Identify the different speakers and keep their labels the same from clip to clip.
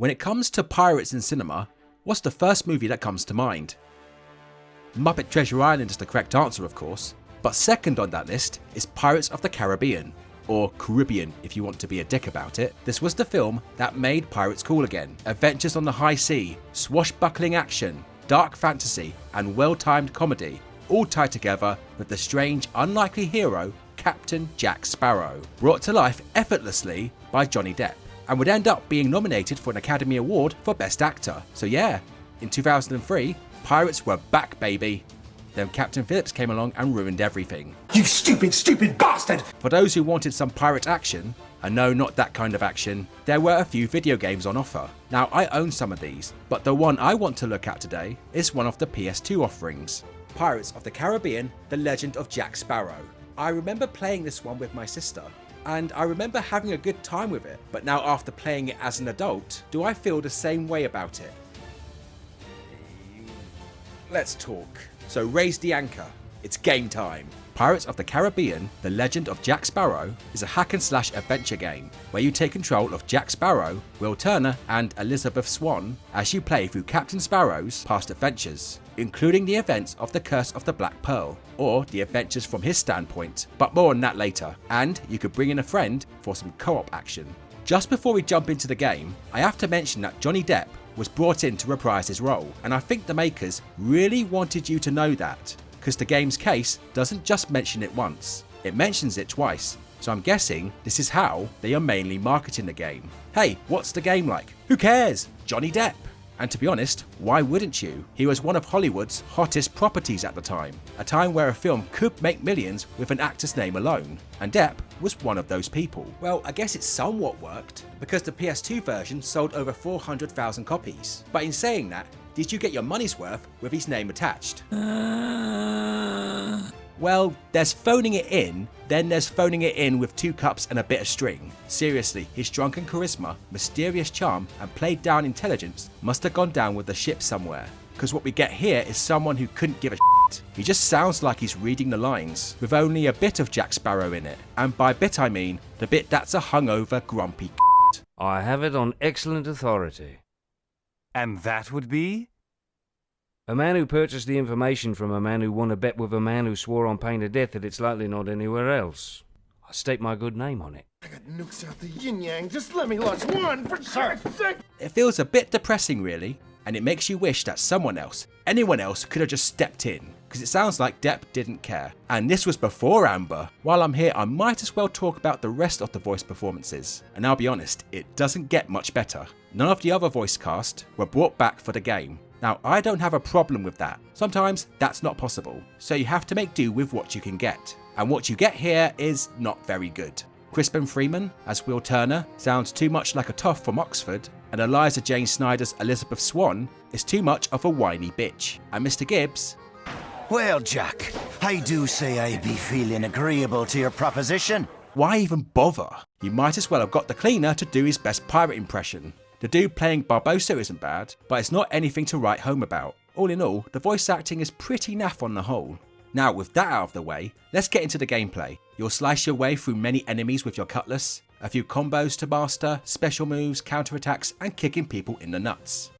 Speaker 1: When it comes to pirates in cinema, what's the first movie that comes to mind? Muppet Treasure Island is the correct answer, of course, but second on that list is Pirates of the Caribbean, or Caribbean if you want to be a dick about it. This was the film that made pirates cool again. Adventures on the high sea, swashbuckling action, dark fantasy, and well-timed comedy, all tied together with the strange, unlikely hero, Captain Jack Sparrow, brought to life effortlessly by Johnny Depp, and would end up being nominated for an Academy Award for Best Actor. So yeah, in 2003, pirates were back, baby. Then Captain Phillips came along and ruined everything.
Speaker 2: You stupid, stupid bastard!
Speaker 1: For those who wanted some pirate action, and no, not that kind of action, there were a few video games on offer. Now, I own some of these, but the one I want to look at today is one of the PS2 offerings. Pirates of the Caribbean, The Legend of Jack Sparrow. I remember playing this one with my sister, and I remember having a good time with it, but now after playing it as an adult, do I feel the same way about it? Let's talk. So raise the anchor, it's game time. Pirates of the Caribbean, The Legend of Jack Sparrow is a hack and slash adventure game where you take control of Jack Sparrow, Will Turner and Elizabeth Swann as you play through Captain Sparrow's past adventures, including the events of the Curse of the Black Pearl, or the adventures from his standpoint, but more on that later. And you could bring in a friend for some co-op action. Just before we jump into the game, I have to mention that Johnny Depp was brought in to reprise his role, and I think the makers really wanted you to know that, because the game's case doesn't just mention it once, it mentions it twice, so I'm guessing this is how they are mainly marketing the game. Hey, what's the game like? Who cares? Johnny Depp! And to be honest, why wouldn't you? He was one of Hollywood's hottest properties at the time, a time where a film could make millions with an actor's name alone, and Depp was one of those people. Well, I guess it somewhat worked, because the PS2 version sold over 400,000 copies. But in saying that, did you get your money's worth with his name attached? Well, there's phoning it in, then there's phoning it in with 2 cups and a bit of string. Seriously, his drunken charisma, mysterious charm, and played down intelligence must have gone down with the ship somewhere. Because what we get here is someone who couldn't give a shit. He just sounds like he's reading the lines, with only a bit of Jack Sparrow in it. And by bit I mean, the bit that's a hungover, grumpy c***.
Speaker 3: I have it on excellent authority.
Speaker 4: And that would be?
Speaker 3: A man who purchased the information from a man who won a bet with a man who swore on pain of death that it's likely not anywhere else. I stake my good name on it.
Speaker 2: I got nukes out the yin-yang, just let me launch one, for God's sake!
Speaker 1: It feels a bit depressing really, and it makes you wish that someone else, anyone else, could have just stepped in, because it sounds like Depp didn't care. And this was before Amber. While I'm here, I might as well talk about the rest of the voice performances, and I'll be honest, it doesn't get much better. None of the other voice cast were brought back for the game. Now, I don't have a problem with that. Sometimes that's not possible, so you have to make do with what you can get. And what you get here is not very good. Crispin Freeman as Will Turner sounds too much like a toff from Oxford, and Eliza Jane Snyder's Elizabeth Swann is too much of a whiny bitch. And Mr. Gibbs...
Speaker 5: Well, Jack, I do say I be feeling agreeable to your proposition.
Speaker 1: Why even bother? You might as well have got the cleaner to do his best pirate impression. The dude playing Barbossa isn't bad, but it's not anything to write home about. All in all, the voice acting is pretty naff on the whole. Now with that out of the way, let's get into the gameplay. You'll slice your way through many enemies with your cutlass, a few combos to master, special moves, counterattacks, and kicking people in the nuts.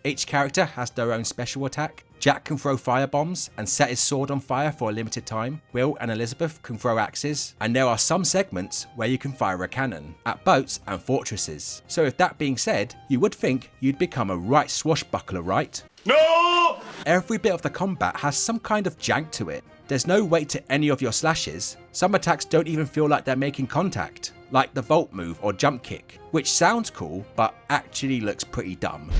Speaker 1: Each character has their own special attack. Jack can throw firebombs and set his sword on fire for a limited time. Will and Elizabeth can throw axes, and there are some segments where you can fire a cannon at boats and fortresses. So with that being said, you would think you'd become a right swashbuckler, right?
Speaker 2: No!
Speaker 1: Every bit of the combat has some kind of jank to it. There's no weight to any of your slashes. Some attacks don't even feel like they're making contact, like the vault move or jump kick, which sounds cool but actually looks pretty dumb.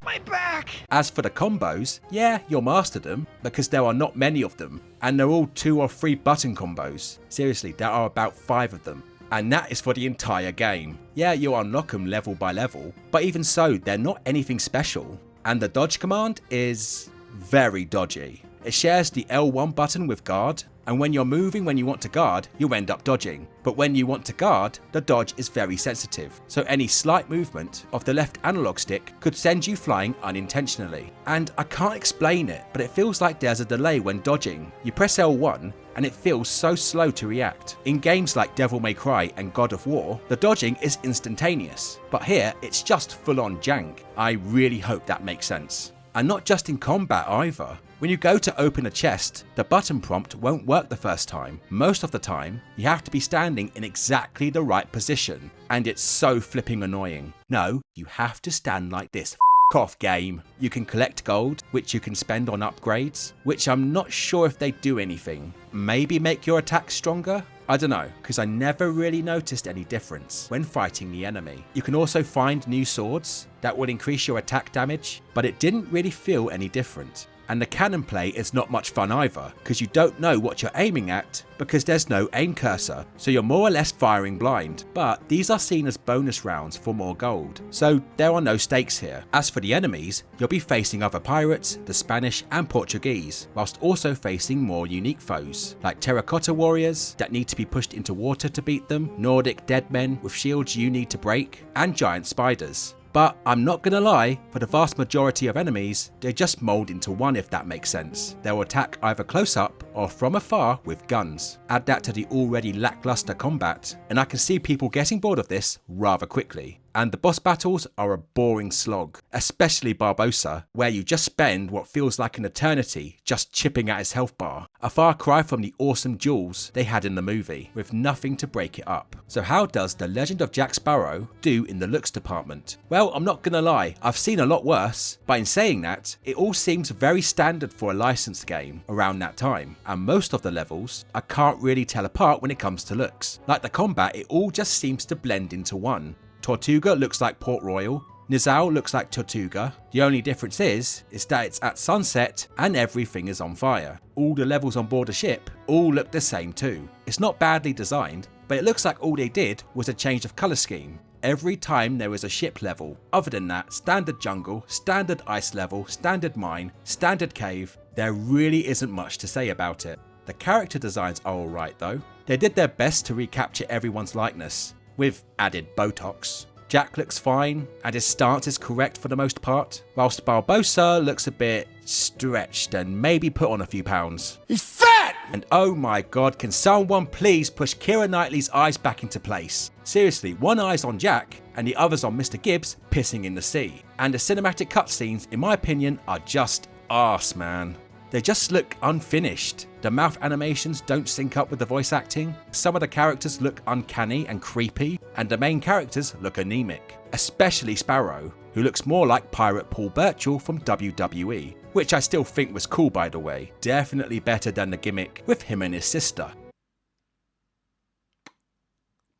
Speaker 2: My back!
Speaker 1: As for the combos, yeah, you'll master them, because there are not many of them, and they're all 2 or 3 button combos. Seriously, there are about 5 of them, and that is for the entire game. Yeah, you'll unlock them level by level, but even so, they're not anything special. And the dodge command is very dodgy. It shares the L1 button with guard, and when you're moving when you want to guard, you end up dodging. But when you want to guard, the dodge is very sensitive, so any slight movement of the left analog stick could send you flying unintentionally. And I can't explain it, but it feels like there's a delay when dodging. You press L1 and it feels so slow to react. In games like Devil May Cry and God of War, the dodging is instantaneous, but here it's just full on jank. I really hope that makes sense. And not just in combat either. When you go to open a chest, the button prompt won't work the first time. Most of the time, you have to be standing in exactly the right position, and it's so flipping annoying. No, you have to stand like this. F off, game. You can collect gold, which you can spend on upgrades, which I'm not sure if they do anything. Maybe make your attacks stronger? I don't know, because I never really noticed any difference when fighting the enemy. You can also find new swords that will increase your attack damage, but it didn't really feel any different. And the cannon play is not much fun either, because you don't know what you're aiming at because there's no aim cursor, so you're more or less firing blind. But these are seen as bonus rounds for more gold, so there are no stakes here. As for the enemies, you'll be facing other pirates, the Spanish and Portuguese, whilst also facing more unique foes, like terracotta warriors that need to be pushed into water to beat them, Nordic dead men with shields you need to break, and giant spiders. But I'm not gonna lie, for the vast majority of enemies, they just mold into one if that makes sense. They'll attack either close up or from afar with guns. Add that to the already lackluster combat, and I can see people getting bored of this rather quickly. And the boss battles are a boring slog, especially Barbossa, where you just spend what feels like an eternity just chipping at his health bar. A far cry from the awesome duels they had in the movie, with nothing to break it up. So how does The Legend of Jack Sparrow do in the looks department? Well, I'm not gonna lie, I've seen a lot worse, but in saying that, it all seems very standard for a licensed game around that time, and most of the levels I can't really tell apart when it comes to looks. Like the combat, it all just seems to blend into one. Tortuga looks like Port Royal, Nizao looks like Tortuga. The only difference is that it's at sunset and everything is on fire. All the levels on board a ship all look the same too. It's not badly designed, but it looks like all they did was a change of colour scheme every time there was a ship level. Other than that, standard jungle, standard ice level, standard mine, standard cave, there really isn't much to say about it. The character designs are alright though. They did their best to recapture everyone's likeness, with added Botox. Jack looks fine, and his stance is correct for the most part, whilst Barbossa looks a bit stretched and maybe put on a few pounds.
Speaker 2: He's fat!
Speaker 1: And oh my god, can someone please push Keira Knightley's eyes back into place? Seriously, one eye's on Jack, and the other's on Mr. Gibbs pissing in the sea. And the cinematic cutscenes, in my opinion, are just arse, man. They just look unfinished. The mouth animations don't sync up with the voice acting, some of the characters look uncanny and creepy, and the main characters look anemic. Especially Sparrow, who looks more like Pirate Paul Burchill from WWE, which I still think was cool by the way. Definitely better than the gimmick with him and his sister.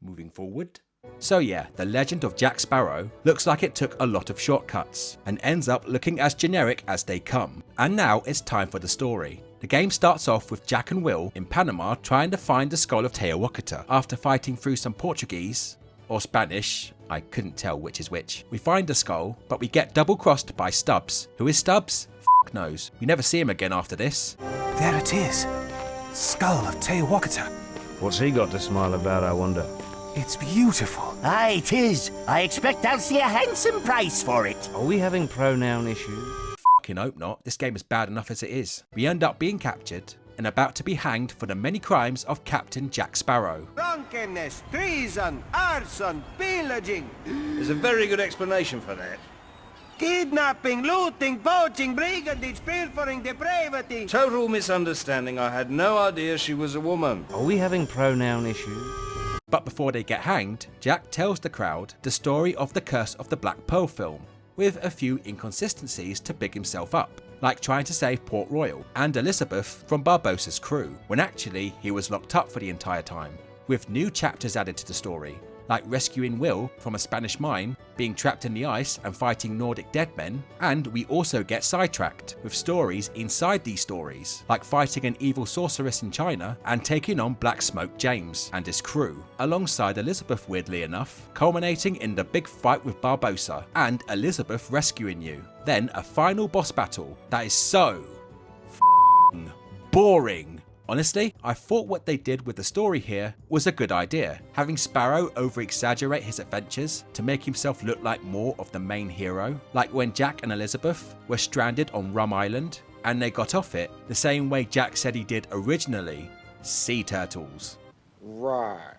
Speaker 1: Moving forward. So yeah, The Legend of Jack Sparrow looks like it took a lot of shortcuts and ends up looking as generic as they come. And now it's time for the story. The game starts off with Jack and Will in Panama trying to find the skull of Teotihuacan. After fighting through some Portuguese, or Spanish, I couldn't tell which is which. We find the skull, but we get double crossed by Stubbs. Who is Stubbs? F knows. We never see him again after this.
Speaker 6: There it is. Skull of Teotihuacan.
Speaker 3: What's he got to smile about, I wonder?
Speaker 6: It's beautiful.
Speaker 5: Aye, 'tis. I expect I'll see a handsome price for it.
Speaker 3: Are we having pronoun issues?
Speaker 1: Fucking hope not. This game is bad enough as it is. We end up being captured and about to be hanged for the many crimes of Captain Jack Sparrow.
Speaker 2: Drunkenness, treason, arson, pillaging,
Speaker 7: There's a very good explanation for that.
Speaker 2: kidnapping, looting, poaching, brigandage, pilfering, depravity.
Speaker 7: Total misunderstanding. I had no idea she was a woman.
Speaker 3: Are we having pronoun issues?
Speaker 1: But before they get hanged, Jack tells the crowd the story of the Curse of the Black Pearl film, with a few inconsistencies to big himself up, like trying to save Port Royal and Elizabeth from Barbossa's crew, when actually he was locked up for the entire time, with new chapters added to the story, like rescuing Will from a Spanish mine, being trapped in the ice and fighting Nordic dead men, and we also get sidetracked with stories inside these stories, like fighting an evil sorceress in China and taking on Black Smoke James and his crew, alongside Elizabeth weirdly enough, culminating in the big fight with Barbossa and Elizabeth rescuing you. Then a final boss battle that is so f***ing boring. Honestly, I thought what they did with the story here was a good idea, having Sparrow over-exaggerate his adventures to make himself look like more of the main hero, like when Jack and Elizabeth were stranded on Rum Island, and they got off it the same way Jack said he did originally, sea turtles.
Speaker 2: Right.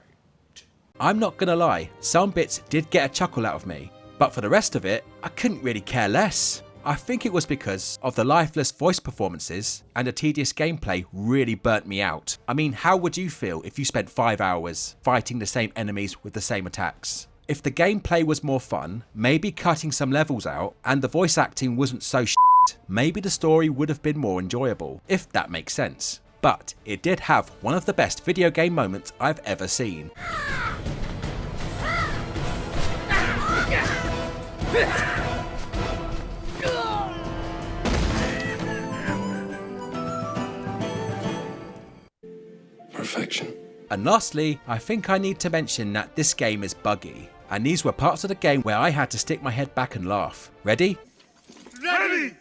Speaker 1: I'm not gonna lie, some bits did get a chuckle out of me, but for the rest of it, I couldn't really care less. I think it was because of the lifeless voice performances and the tedious gameplay really burnt me out. I mean, how would you feel if you spent 5 hours fighting the same enemies with the same attacks? If the gameplay was more fun, maybe cutting some levels out, and the voice acting wasn't so shit, maybe the story would have been more enjoyable, if that makes sense. But it did have one of the best video game moments I've ever seen.
Speaker 8: Perfection.
Speaker 1: And lastly, I think I need to mention that this game is buggy, and these were parts of the game where I had to stick my head back and laugh. Ready?
Speaker 2: Ready!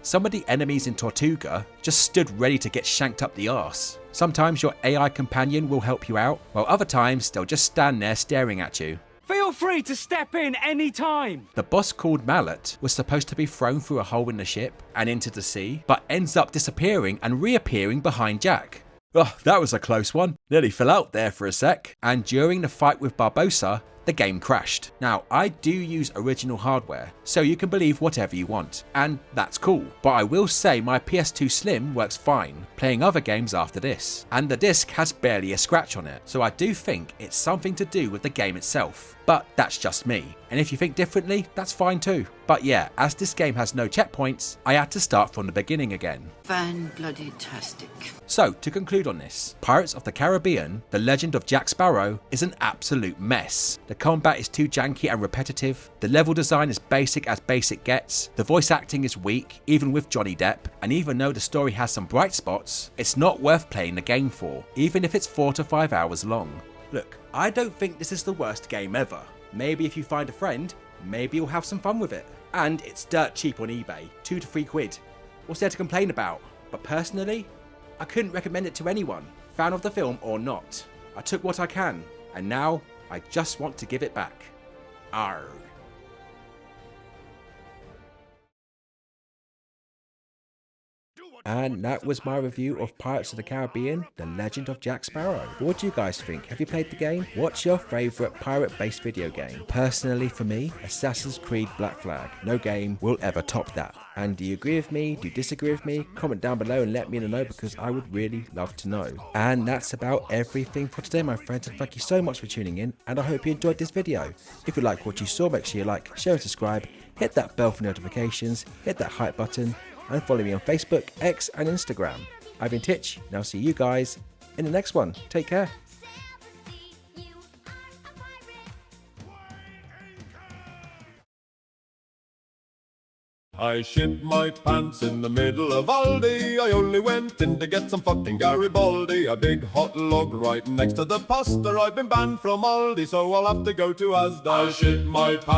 Speaker 1: Some of the enemies in Tortuga just stood ready to get shanked up the arse. Sometimes your AI companion will help you out, while other times they'll just stand there staring at you.
Speaker 3: Feel free to step in any time.
Speaker 1: The boss called Mallet was supposed to be thrown through a hole in the ship and into the sea, but ends up disappearing and reappearing behind Jack. Oh, that was a close one. Nearly fell out there for a sec. And during the fight with Barbossa, the game crashed. Now, I do use original hardware, so you can believe whatever you want, and that's cool. But I will say my PS2 Slim works fine, playing other games after this. And the disc has barely a scratch on it, so I do think it's something to do with the game itself. But that's just me, and if you think differently, that's fine too. But yeah, as this game has no checkpoints, I had to start from the beginning again.
Speaker 9: Fan-bloody-tastic.
Speaker 1: So, to conclude on this, Pirates of the Caribbean, The Legend of Jack Sparrow is an absolute mess. The combat is too janky and repetitive, the level design is basic as basic gets, the voice acting is weak, even with Johnny Depp, and even though the story has some bright spots, it's not worth playing the game for, even if it's 4 to 5 hours long. Look, I don't think this is the worst game ever. Maybe if you find a friend, maybe you'll have some fun with it. And it's dirt cheap on eBay, 2 to 3 quid. What's there to complain about? But personally, I couldn't recommend it to anyone, fan of the film or not. I took what I can, and now I just want to give it back. Arrgh. And that was my review of Pirates of the Caribbean, The Legend of Jack Sparrow. What do you guys think? Have you played the game? What's your favourite pirate-based video game? Personally for me, Assassin's Creed Black Flag. No game will ever top that. And do you agree with me? Do you disagree with me? Comment down below and let me know because I would really love to know. And that's about everything for today, my friends, and thank you so much for tuning in, and I hope you enjoyed this video. If you like what you saw, make sure you like, share and subscribe, hit that bell for notifications, hit that hype button, and follow me on Facebook, X and Instagram. I've been Titch, and I'll see you guys in the next one. Take care.
Speaker 10: I shit my pants in the middle of Aldi. I only went in to get some fucking Garibaldi. A big hot log right next to the pasta. I've been banned from Aldi, so I'll have to go to Asda. I shit my pants.